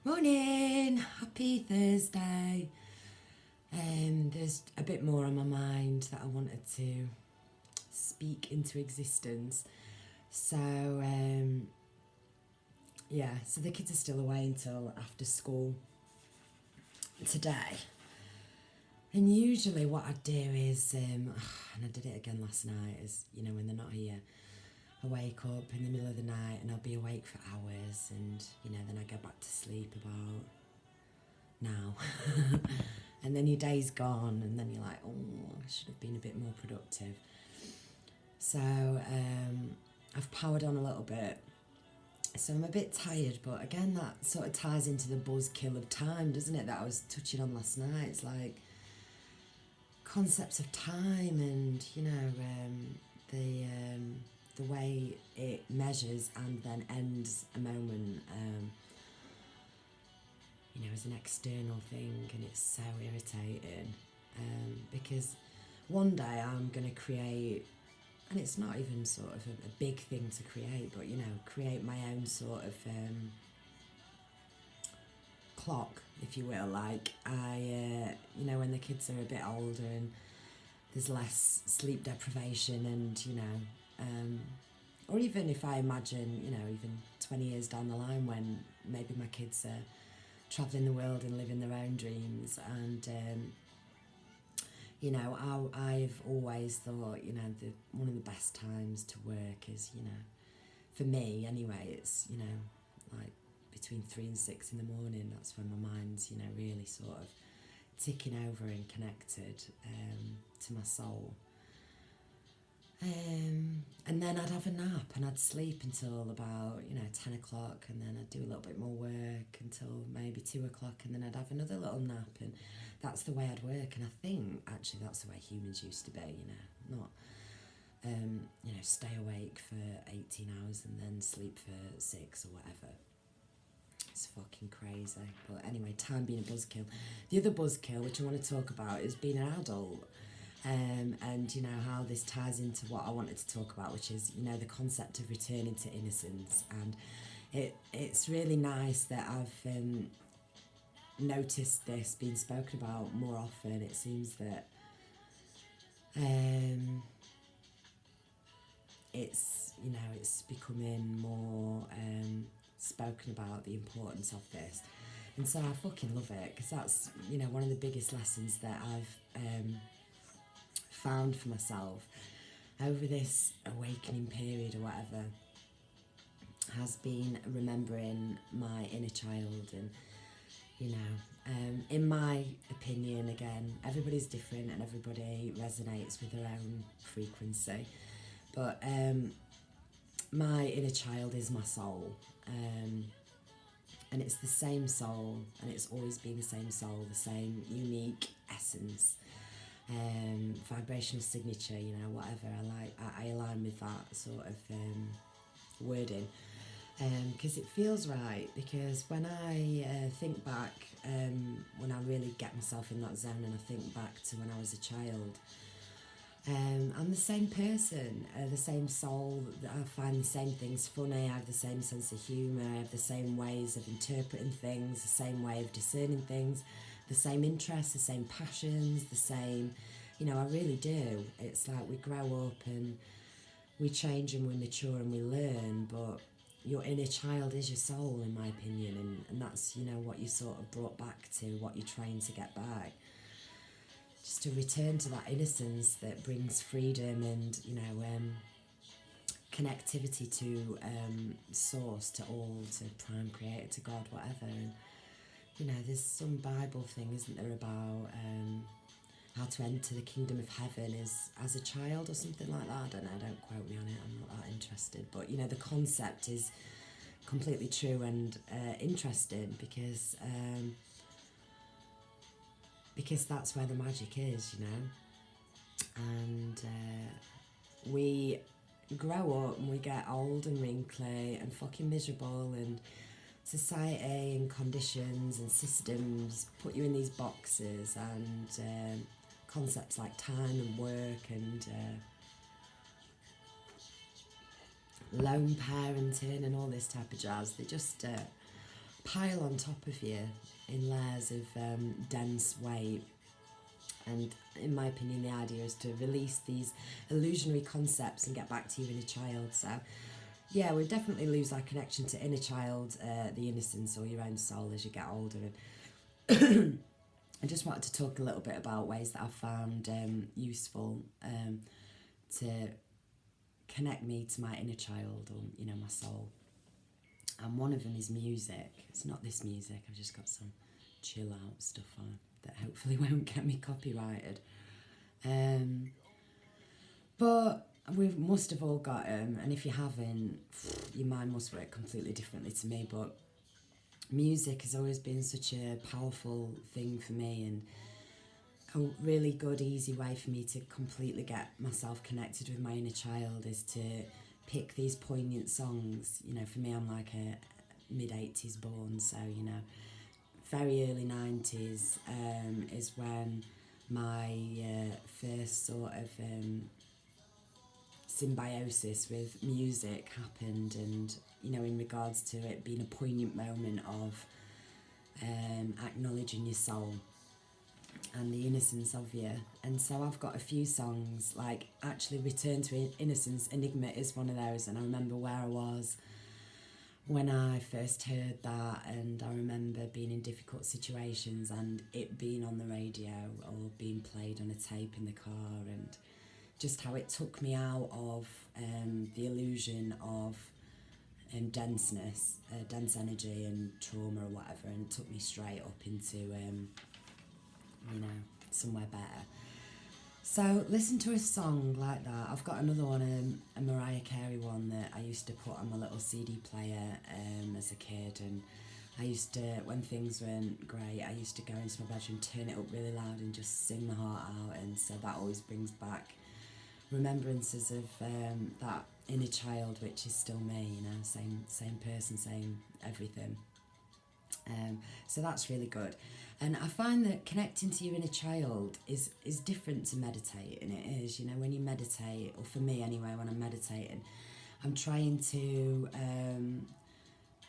Morning, happy Thursday. There's a bit more on my mind that I wanted to speak into existence. So, so the kids are still away until after school today. And usually what I do is, and I did it again last night, is, when they're not here, I wake up in the middle of the night and I'll be awake for hours and, then I go back to sleep about now. And then your day's gone and then you're like, oh, I should have been a bit more productive. So I've powered on a little bit. So I'm a bit tired, but again, that sort of ties into the buzzkill of time, doesn't it, that I was touching on last night. It's like concepts of time and, the way it measures and then ends a moment, as an external thing, and it's so irritating, because one day I'm going to create, and it's not even sort of a big thing to create, but, create my own sort of clock, if you will, like when the kids are a bit older and there's less sleep deprivation and, or even if I imagine, even 20 years down the line when maybe my kids are travelling the world and living their own dreams and, I've always thought, one of the best times to work is, for me anyway, it's, like between 3 and 6 in the morning. That's when my mind's, really sort of ticking over and connected to my soul. And then I'd have a nap and I'd sleep until about 10 o'clock, and then I'd do a little bit more work until maybe 2 o'clock, and then I'd have another little nap, and that's the way I'd work. And I think actually that's the way humans used to be, not stay awake for 18 hours and then sleep for 6 or whatever. It's fucking crazy. But anyway, time being a buzzkill. The other buzzkill which I want to talk about is being an adult. And how this ties into what I wanted to talk about, which is the concept of returning to innocence. And it's really nice that I've noticed this being spoken about more often. It seems that it's becoming more spoken about, the importance of this. And so I fucking love it, because that's one of the biggest lessons that I've found for myself over this awakening period or whatever has been remembering my inner child. And in my opinion, again, everybody's different and everybody resonates with their own frequency, but my inner child is my soul, and it's the same soul, and it's always been the same soul, the same unique essence, vibrational signature, whatever. I align with that sort of wording, because it feels right. Because when I think back, when I really get myself in that zone and I think back to when I was a child, I'm the same person, the same soul. I find the same things funny, I have the same sense of humour, I have the same ways of interpreting things, the same way of discerning things, the same interests, the same passions, the same, I really do. It's like we grow up and we change and we mature and we learn, but your inner child is your soul, in my opinion, and that's, what you sort of brought back to, what you're trying to get back. Just to return to that innocence that brings freedom and, connectivity to source, to all, to prime creator, to God, whatever. And, there's some Bible thing, isn't there, about how to enter the kingdom of heaven is as a child or something like that. I don't know, don't quote me on it, I'm not that interested. But, the concept is completely true and interesting, because that's where the magic is, and we grow up and we get old and wrinkly and fucking miserable, and society and conditions and systems put you in these boxes, and concepts like time and work and lone parenting and all this type of jazz, they just pile on top of you in layers of dense weight. And in my opinion, the idea is to release these illusionary concepts and get back to your inner child. So yeah, we definitely lose our connection to inner child, the innocence or your own soul as you get older. And I just wanted to talk a little bit about ways that I've found useful to connect me to my inner child, or my soul. And one of them is music. It's not this music, I've just got some chill out stuff on that hopefully won't get me copyrighted. But we must have all got them, and if you haven't, your mind must work completely differently to me. But music has always been such a powerful thing for me, and a really good, easy way for me to completely get myself connected with my inner child is to pick these poignant songs. For me, I'm like a mid-80s born, so, very early 90s is when my first sort of symbiosis with music happened, and in regards to it being a poignant moment of acknowledging your soul and the innocence of you. And so I've got a few songs, like actually Return to Innocence, Enigma is one of those, and I remember where I was when I first heard that, and I remember being in difficult situations and it being on the radio or being played on a tape in the car, and just how it took me out of the illusion of denseness, dense energy and trauma or whatever, and took me straight up into, somewhere better. So listen to a song like that. I've got another one, a Mariah Carey one that I used to put on my little CD player as a kid, and I used to, when things weren't great, I used to go into my bedroom, turn it up really loud and just sing my heart out, and so that always brings back remembrances of that inner child, which is still me, same person, same everything. So that's really good. And I find that connecting to your inner child is different to meditating. It is, when you meditate, or for me anyway, when I'm meditating, I'm trying to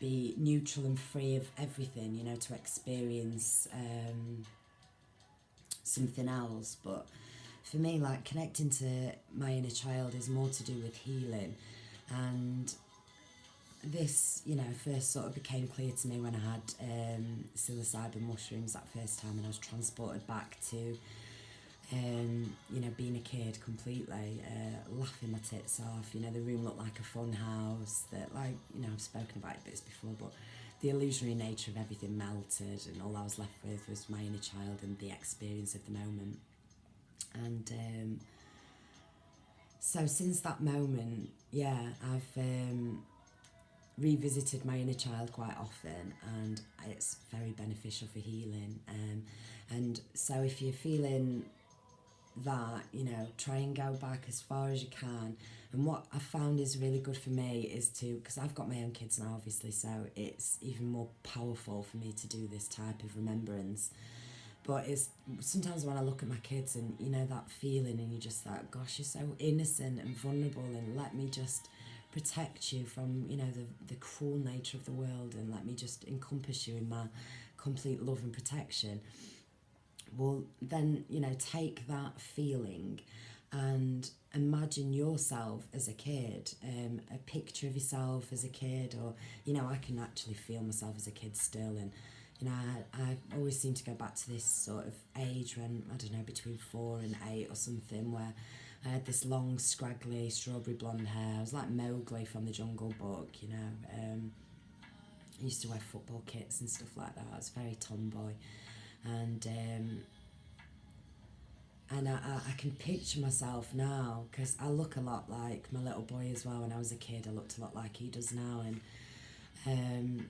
be neutral and free of everything, to experience something else. But for me, like, connecting to my inner child is more to do with healing. And this, first sort of became clear to me when I had psilocybin mushrooms that first time, and I was transported back to, being a kid completely, laughing my tits off. The room looked like a fun house that, like, I've spoken about it bits before, but the illusionary nature of everything melted, and all I was left with was my inner child and the experience of the moment. And so since that moment, I've revisited my inner child quite often, and it's very beneficial for healing. And so if you're feeling that, try and go back as far as you can. And what I found is really good for me is to, because I've got my own kids now obviously, so it's even more powerful for me to do this type of remembrance. But it's sometimes when I look at my kids and that feeling, and you're just like, gosh, you're so innocent and vulnerable, and let me just protect you from the cruel nature of the world, and let me just encompass you in my complete love and protection. Well, then take that feeling and imagine yourself as a kid, a picture of yourself as a kid, or I can actually feel myself as a kid still. And I always seem to go back to this sort of age when, I don't know, between 4 and 8 or something, where I had this long, scraggly, strawberry blonde hair. I was like Mowgli from the Jungle Book, I used to wear football kits and stuff like that. I was very tomboy. And I can picture myself now, because I look a lot like my little boy as well. When I was a kid, I looked a lot like he does now. And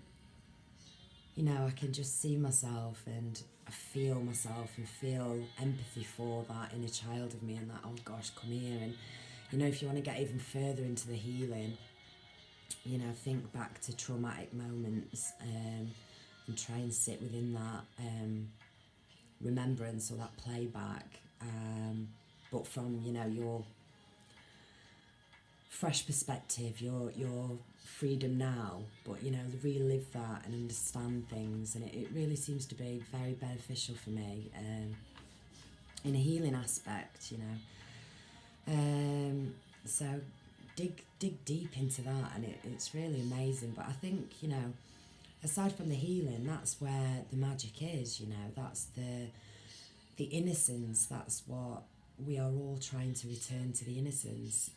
I can just see myself, and I feel myself and feel empathy for that inner child of me, and that, oh gosh, come here. And if you want to get even further into the healing, think back to traumatic moments, and try and sit within that remembrance or that playback, but from your fresh perspective, your freedom now, but you know, relive that and understand things, and it really seems to be very beneficial for me in a healing aspect, you know. So dig deep into that, and it's really amazing. But I think, you know, aside from the healing, that's where the magic is, you know. That's the innocence. That's what we are all trying to return to, the innocence,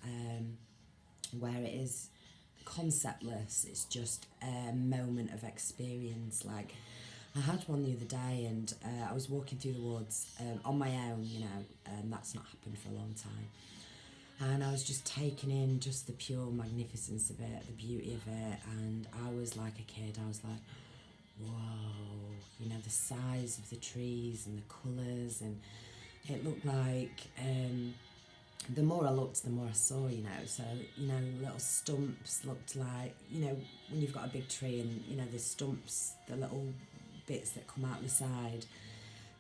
where it is conceptless. It's just a moment of experience. Like, I had one the other day, and I was walking through the woods on my own, you know, and that's not happened for a long time. And I was just taking in just the pure magnificence of it, the beauty of it, and I was like a kid. I was like, whoa, you know, the size of the trees and the colours, and it looked like, the more I looked, the more I saw, you know. So, you know, little stumps looked like, you know, when you've got a big tree and, you know, the stumps, the little bits that come out the side,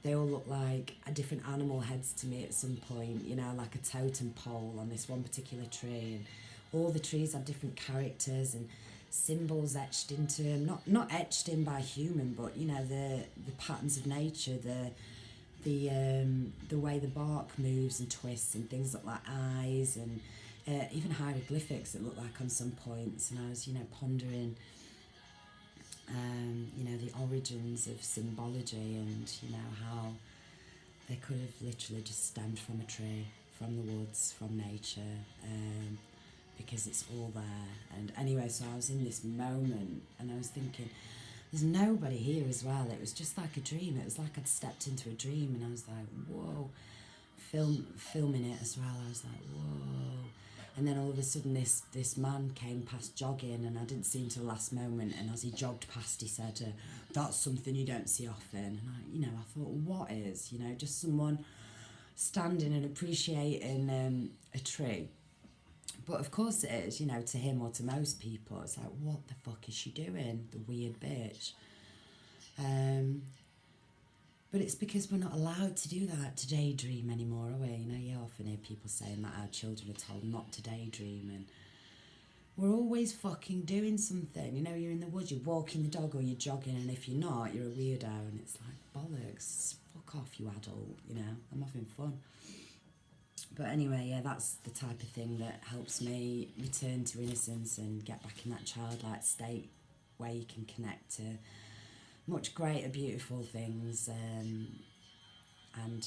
they all look like a different animal heads to me at some point, you know, like a totem pole on this one particular tree. And all the trees have different characters and symbols etched into them, not etched in by human, but, you know, the patterns of nature, the way the bark moves and twists, and things look like eyes, and even hieroglyphics it looked like on some points. And I was, you know, pondering, you know, the origins of symbology, and, you know, how they could have literally just stemmed from a tree, from the woods, from nature, because it's all there. And anyway, so I was in this moment, and I was thinking, there's nobody here as well. It was just like a dream. It was like I'd stepped into a dream, and I was like, whoa. Filming it as well, I was like, whoa. And then all of a sudden this man came past jogging, and I didn't see him till the last moment, and as he jogged past, he said, that's something you don't see often. And I, you know, I thought, what is, you know, just someone standing and appreciating a tree. But of course it is, you know, to him or to most people, it's like, what the fuck is she doing, the weird bitch? But it's because we're not allowed to do that, to daydream anymore, are we? You know, you often hear people saying that our children are told not to daydream, and we're always fucking doing something. You know, you're in the woods, you're walking the dog, or you're jogging, and if you're not, you're a weirdo, and it's like, bollocks, fuck off, you adult, you know, I'm having fun. But anyway, yeah, that's the type of thing that helps me return to innocence and get back in that childlike state where you can connect to much greater, beautiful things, and,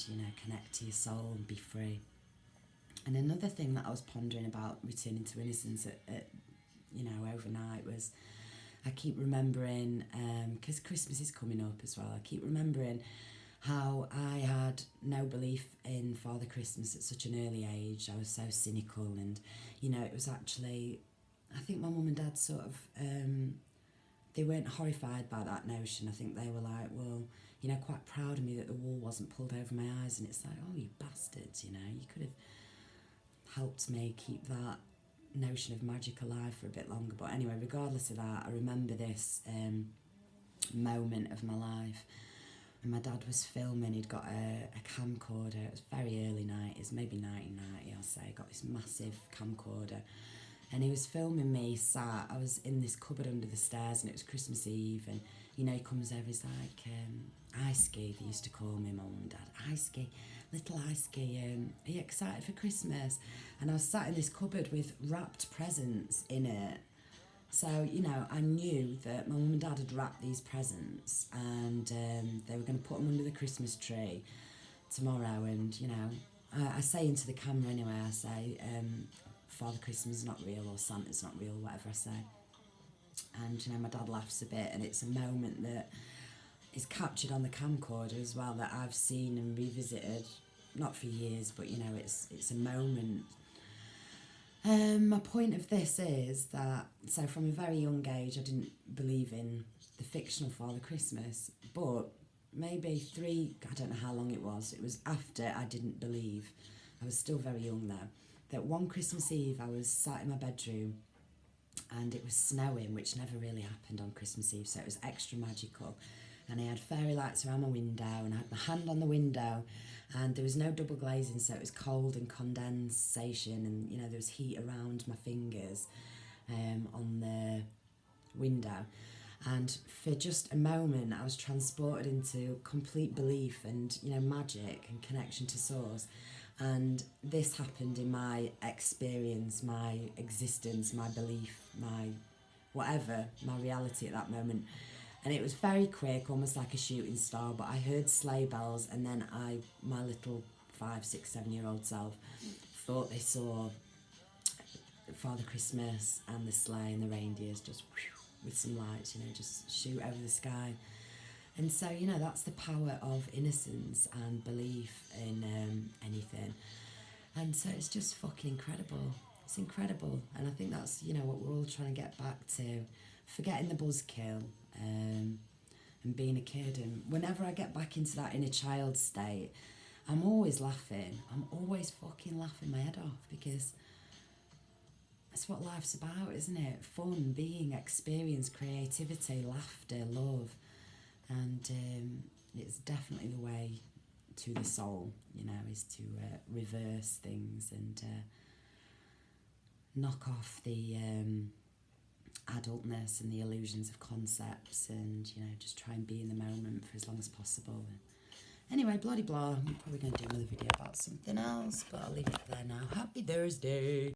you know, connect to your soul and be free. And another thing that I was pondering about returning to innocence at you know, overnight, was I keep remembering, because Christmas is coming up as well, I keep remembering how I had no belief in Father Christmas at such an early age. I was so cynical, and, you know, it was actually, I think my mum and dad sort of, they weren't horrified by that notion. I think they were like, well, you know, quite proud of me that the wool wasn't pulled over my eyes, and it's like, oh, you bastards, you know, you could have helped me keep that notion of magic alive for a bit longer. But anyway, regardless of that, I remember this moment of my life. And my dad was filming, he'd got a camcorder, it was very early 90s, maybe 1990 I'll say, got this massive camcorder. And he was filming me sat, I was in this cupboard under the stairs, and it was Christmas Eve, and, you know, he comes over, he's like, Ice-ski, they used to call me, mum and dad, Ice-ski, little Ice-ski, are you excited for Christmas? And I was sat in this cupboard with wrapped presents in it. So, you know, I knew that my mum and dad had wrapped these presents, and they were going to put them under the Christmas tree tomorrow. And, you know, I say into the camera anyway, I say, Father Christmas is not real, or Santa's not real, whatever I say. And, you know, my dad laughs a bit, and it's a moment that is captured on the camcorder as well, that I've seen and revisited, not for years, but, you know, it's a moment. My point of this is that, so from a very young age, I didn't believe in the fictional Father Christmas, but maybe I don't know how long it was after I didn't believe, I was still very young though, that one Christmas Eve I was sat in my bedroom, and it was snowing, which never really happened on Christmas Eve, so it was extra magical. and I had fairy lights around my window, and I had my hand on the window, and there was no double glazing, so it was cold and condensation, and you know there was heat around my fingers on the window. And for just a moment I was transported into complete belief and, you know, magic and connection to source. And this happened in my experience, my existence, my belief, my whatever, my reality at that moment. And it was very quick, almost like a shooting star, but I heard sleigh bells, and then my little 5, 6, 7-year-old self thought they saw Father Christmas and the sleigh and the reindeers just with some lights, you know, just shoot over the sky. And so, you know, that's the power of innocence and belief in anything. And so it's just fucking incredible. It's incredible. And I think that's, you know, what we're all trying to get back to. Forgetting the buzzkill and being a kid. And whenever I get back into that inner child state, I'm always laughing. I'm always fucking laughing my head off, because that's what life's about, isn't it? Fun, being, experience, creativity, laughter, love. And it's definitely the way to the soul, you know, is to reverse things and knock off the adultness and the illusions of concepts, and, you know, just try and be in the moment for as long as possible. Anyway, bloody blah, I'm probably going to do another video about something else, but I'll leave it there now. Happy Thursday!